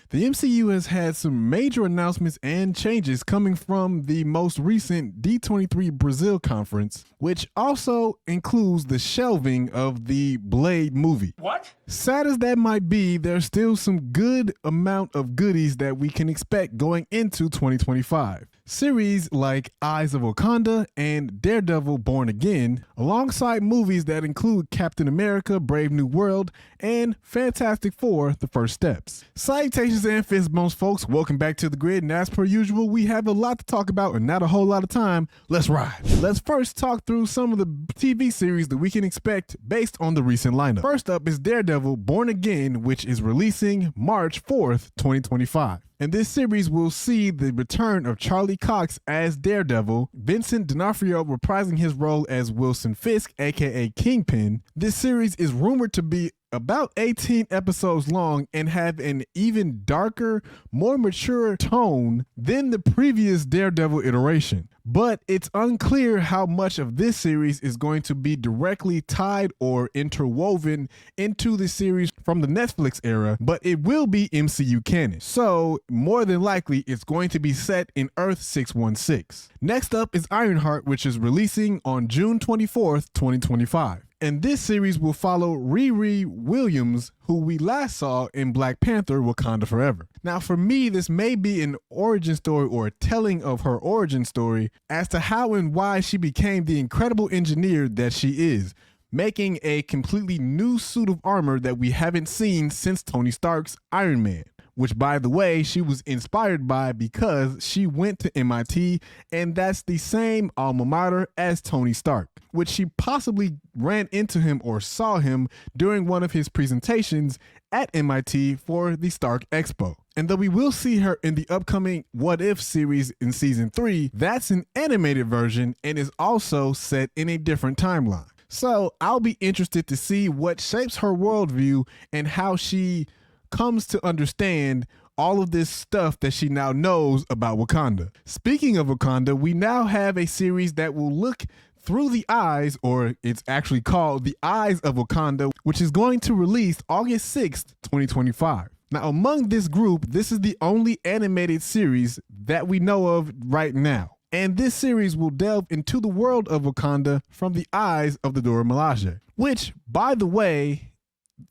The MCU has had some major announcements and changes coming from the most recent D23 Brazil conference, which also includes the shelving of the Blade movie. What? Sad as that might be, there's still some good amount of goodies that we can expect going into 2025. Series like Eyes of Wakanda and Daredevil Born Again, alongside movies that include Captain America Brave New World and Fantastic Four The First Steps. Salutations and fist bumps, folks. Welcome back to the grid, and as per usual, we have a lot to talk about and not a whole lot of time. Let's ride. Let's first talk through some of the TV series that we can expect based on the recent lineup. First up is Daredevil Born Again, which is releasing March 4th, 2025. And this series will see the return of Charlie Cox as Daredevil, Vincent D'Onofrio reprising his role as Wilson Fisk, aka Kingpin. This series is rumored to be about 18 episodes long and have an even darker, more mature tone than the previous Daredevil iteration. But it's unclear how much of this series is going to be directly tied or interwoven into the series from the Netflix era, but it will be MCU canon. So more than likely, it's going to be set in Earth 616. Next up is Ironheart, which is releasing on June 24th, 2025. And this series will follow Riri Williams, who we last saw in Black Panther Wakanda Forever. Now, for me, this may be an origin story or a telling of her origin story as to how and why she became the incredible engineer that she is, making a completely new suit of armor that we haven't seen since Tony Stark's Iron Man, which, by the way, she was inspired by because she went to MIT, and that's the same alma mater as Tony Stark, which she possibly ran into him or saw him during one of his presentations at MIT for the Stark Expo. And though we will see her in the upcoming What If series in season 3, that's an animated version and is also set in a different timeline. So I'll be interested to see what shapes her worldview and how she comes to understand all of this stuff that she now knows about Wakanda. Speaking of Wakanda, we now have a series that will look through the eyes, or it's actually called The Eyes of Wakanda, which is going to release August 6th, 2025. Now, among this group, this is the only animated series that we know of right now. And this series will delve into the world of Wakanda from the eyes of the Dora Milaje, which, by the way,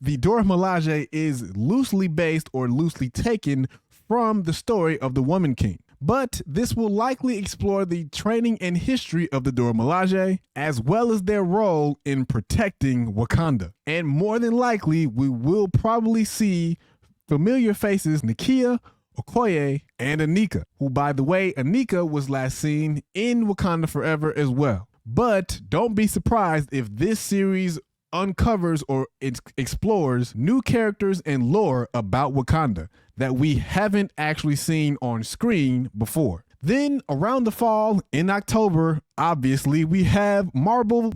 the Dora Milaje is loosely based or loosely taken from the story of the Woman King. But this will likely explore the training and history of the Dora Milaje, as well as their role in protecting Wakanda. And more than likely, we will probably see familiar faces Nakia, Okoye, and Anika, who, by the way, Anika was last seen in Wakanda Forever as well. But don't be surprised if this series uncovers or explores new characters and lore about Wakanda that we haven't actually seen on screen before. Then around the fall in October, obviously, we have Marvel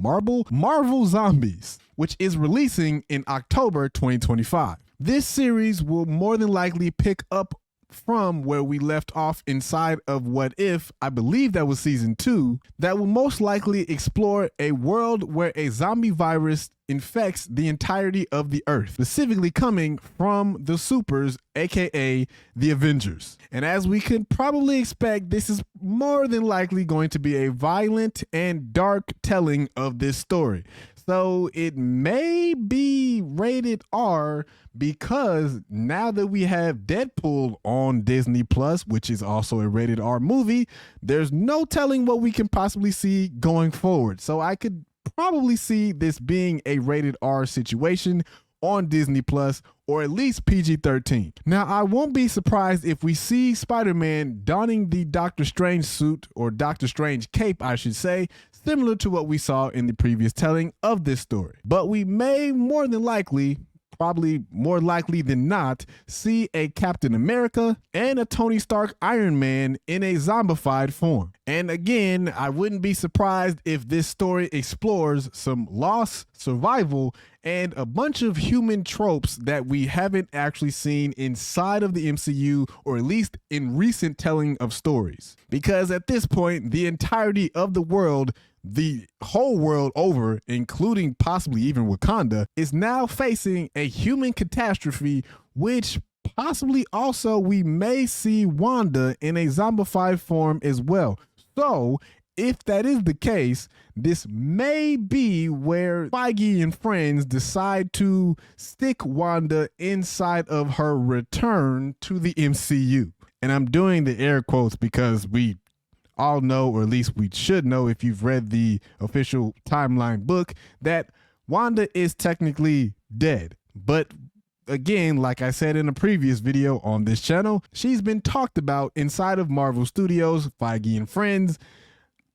Zombies, which is releasing in October 2025. This series will more than likely pick up from where we left off inside of What If, I believe that was season 2, that will most likely explore a world where a zombie virus infects the entirety of the earth, specifically coming from the supers, aka the Avengers. And as we could probably expect, this is more than likely going to be a violent and dark telling of this story. So it may be rated R because now that we have Deadpool on Disney Plus, which is also a rated R movie, there's no telling what we can possibly see going forward. So I could probably see this being a rated R situation on Disney Plus, or at least PG-13. Now, I won't be surprised if we see Spider-Man donning the Doctor Strange suit, or Doctor Strange cape, I should say, similar to what we saw in the previous telling of this story. But we may more than likely, probably more likely than not, see a Captain America and a Tony Stark Iron Man in a zombified form. And again, I wouldn't be surprised if this story explores some loss, survival, and a bunch of human tropes that we haven't actually seen inside of the MCU, or at least in recent telling of stories. Because at this point, the entirety of the world, the whole world over, including possibly even Wakanda, is now facing a human catastrophe which possibly also we may see Wanda in a zombified form as well. So if that is the case, this may be where Feige and friends decide to stick Wanda inside of her return to the MCU. And I'm doing the air quotes because we all know, or at least we should know if you've read the official timeline book, that Wanda is technically dead. But again, like I said in a previous video on this channel, she's been talked about inside of Marvel Studios, Feige and friends,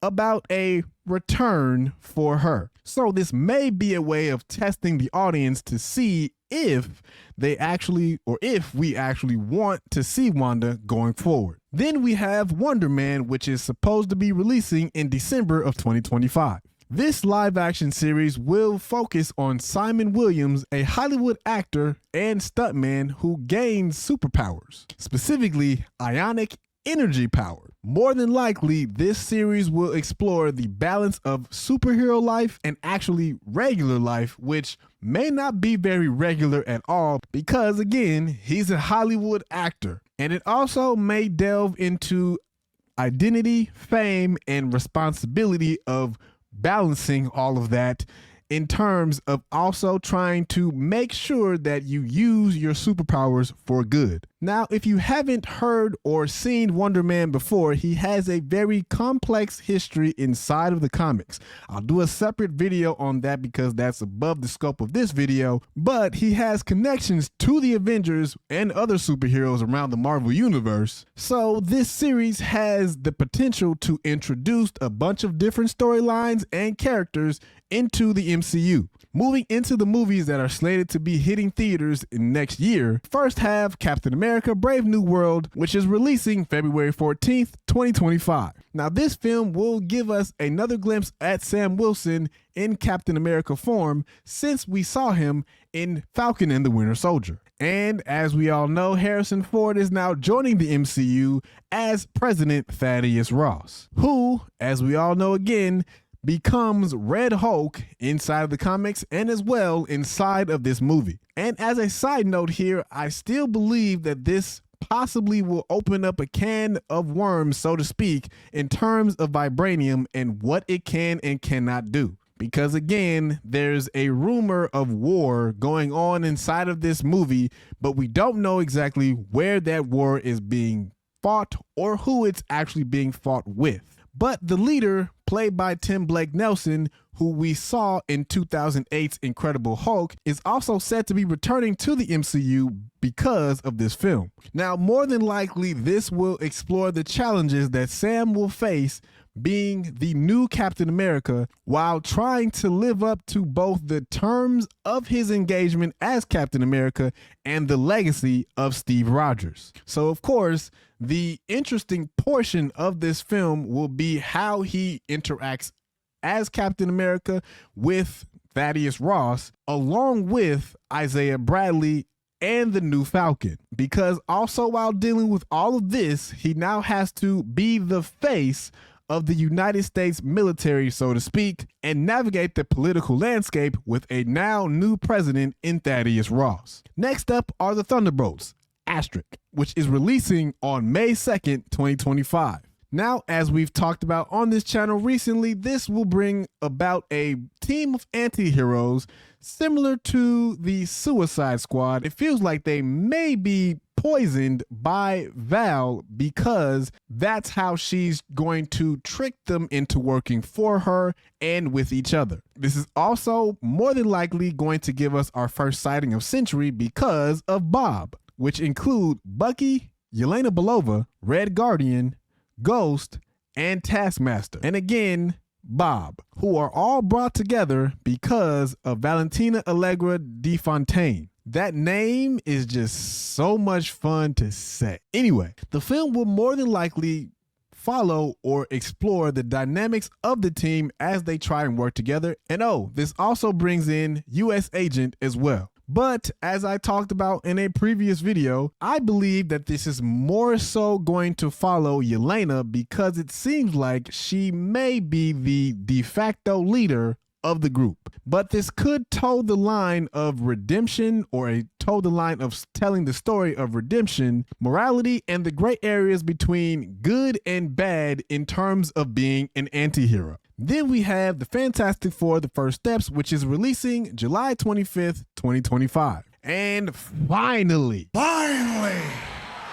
about a return for her. So this may be a way of testing the audience to see if they actually, or if we actually want to see Wanda going forward. Then we have Wonderman, which is supposed to be releasing in December of 2025. This live action series will focus on Simon Williams, a Hollywood actor and stuntman who gains superpowers, specifically ionic energy power. More than likely, this series will explore the balance of superhero life and actually regular life, which may not be very regular at all because, again, he's a Hollywood actor. And it also may delve into identity, fame, and responsibility of balancing all of that in terms of also trying to make sure that you use your superpowers for good. Now, if you haven't heard or seen Wonderman before, he has a very complex history inside of the comics. I'll do a separate video on that because that's above the scope of this video, but he has connections to the Avengers and other superheroes around the Marvel Universe. So this series has the potential to introduce a bunch of different storylines and characters into the MCU. Moving into the movies that are slated to be hitting theaters in next year, first have Captain America Brave New World, which is releasing February 14th, 2025. Now this film will give us another glimpse at Sam Wilson in Captain America form since we saw him in Falcon and the Winter Soldier. And as we all know, Harrison Ford is now joining the MCU as President Thaddeus Ross, who, as we all know again, becomes Red Hulk inside of the comics and as well inside of this movie. And as a side note here, I still believe that this possibly will open up a can of worms, so to speak, in terms of vibranium and what it can and cannot do. Because again, there's a rumor of war going on inside of this movie, but we don't know exactly where that war is being fought or who it's actually being fought with. But the leader, played by Tim Blake Nelson, who we saw in 2008's Incredible Hulk, is also said to be returning to the MCU because of this film. Now, more than likely, this will explore the challenges that Sam will face being the new Captain America while trying to live up to both the terms of his engagement as Captain America and the legacy of Steve Rogers. So, of course, the interesting portion of this film will be how he interacts as Captain America with Thaddeus Ross, along with Isaiah Bradley and the new Falcon. Because also while dealing with all of this, he now has to be the face of the United States military, so to speak, and navigate the political landscape with a now new president in Thaddeus Ross. Next up are the Thunderbolts, asterisk, which is releasing on May 2nd, 2025. Now, as we've talked about on this channel recently, this will bring about a team of anti-heroes similar to the Suicide Squad. It feels like they may be poisoned by Val because that's how she's going to trick them into working for her and with each other. This is also more than likely going to give us our first sighting of Sentry because of Bob, which include Bucky, Yelena Belova, Red Guardian, Ghost, and Taskmaster. And again, Bob, who are all brought together because of Valentina Allegra de Fontaine. That name is just so much fun to say. Anyway, the film will more than likely follow or explore the dynamics of the team as they try and work together. And oh, this also brings in US Agent as well. But as I talked about in a previous video, I believe that this is more so going to follow Yelena because it seems like she may be the de facto leader of the group. But this could toe the line of redemption or a told the line of telling the story of redemption, morality, and the gray areas between good and bad in terms of being an anti-hero. Then we have the Fantastic Four: The First Steps, which is releasing July 25th, 2025. And finally,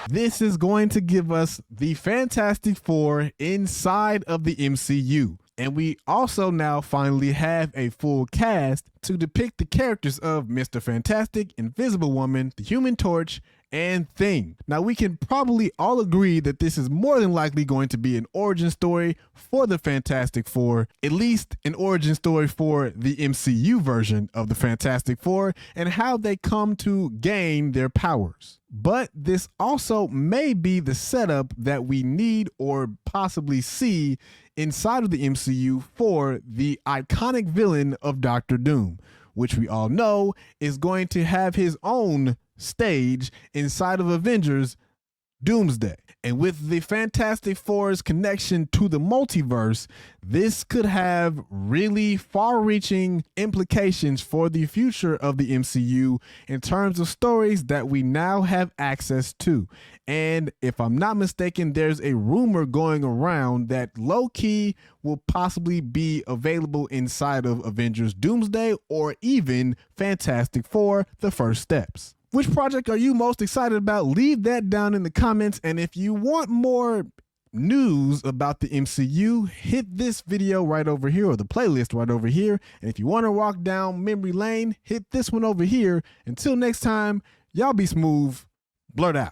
this is going to give us the Fantastic Four inside of the MCU. And we also now finally have a full cast to depict the characters of Mr. Fantastic, Invisible Woman, the Human Torch, and Thing. Now, we can probably all agree that this is more than likely going to be an origin story for the Fantastic Four, at least an origin story for the MCU version of the Fantastic Four and how they come to gain their powers. But this also may be the setup that we need or possibly see inside of the MCU for the iconic villain of Doctor Doom, which we all know is going to have his own stage inside of Avengers Doomsday. And with the Fantastic Four's connection to the multiverse, this could have really far-reaching implications for the future of the MCU in terms of stories that we now have access to. And if I'm not mistaken, there's a rumor going around that low-key will possibly be available inside of Avengers Doomsday or even Fantastic Four: The First Steps. Which project are you most excited about? Leave that down in the comments. And if you want more news about the MCU, hit this video right over here or the playlist right over here. And if you want to walk down memory lane, hit this one over here. Until next time, y'all be smooth. Blurt out.